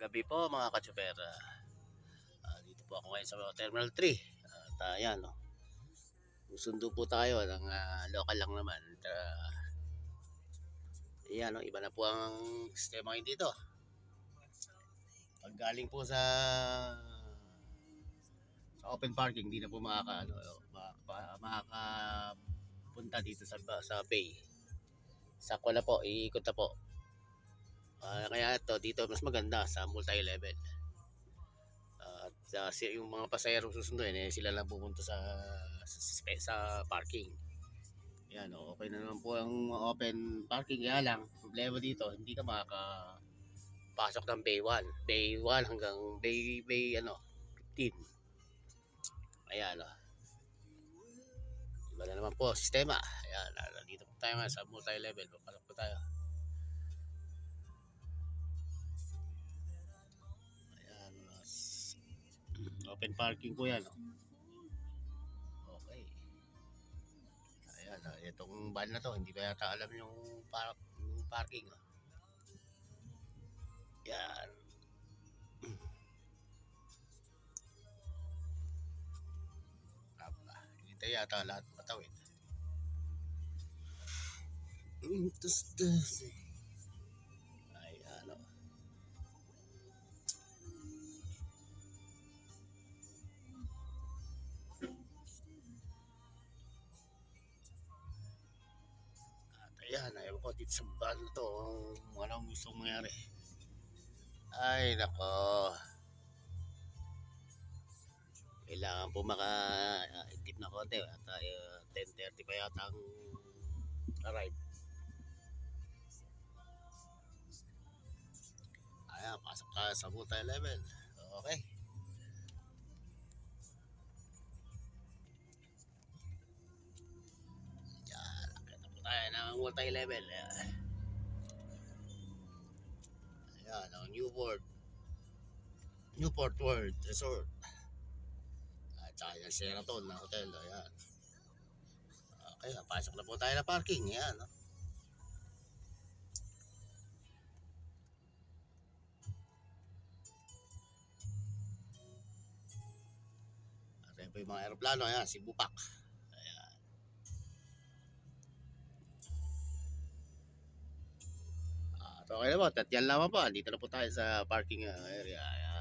Gabi po mga ka-tsuper. Dito po ako ngayon sa Terminal 3. At ayan, no, susundo po tayo ng local lang naman. Ayan, no, iba na po ang sistema ngayon dito. Pag galing po sa open parking, hindi na po makakapunta dito sa bay. Sakwa na po, iikot na po. Kaya ito, dito mas maganda sa multi-level. At yung mga pasahero susunduin, sila lang pupunta sa parking. Yan, okay na naman po ang open parking. Kaya lang, problema dito, hindi ka makakapasok ng Bay 1. Bay 1 hanggang Bay 15. Ayan, iba na naman po sistema. Ayan, dito po tayo sa multi-level. Papasok po tayo. Ayan, open parking po yan. Okay. Ayan, itong van na to, hindi ba yata alam yung parking. Yan. Hindi yata lahat matawid. Ayan, ayan, ayaw ko dito sa van na to. Anong gusto mangyari? Ay, nako. Kailangan po maka-tip na konti. At 10:30 pa yata ang arrive. Ayan, pasok tayo sa multi-level. Okay. Yan, nakita po tayo ng multi-level. Ayan, ang Newport World Resort. At saka yung Sheraton na hotel. Ayan. Okay, pasok na po tayo na parking. Ayan, no? At ayan po yung mga aeroplano. Ayan, si Bupak. Ayan. At okay na po. At yan lamang po. Dito na po tayo sa parking area. Ayan.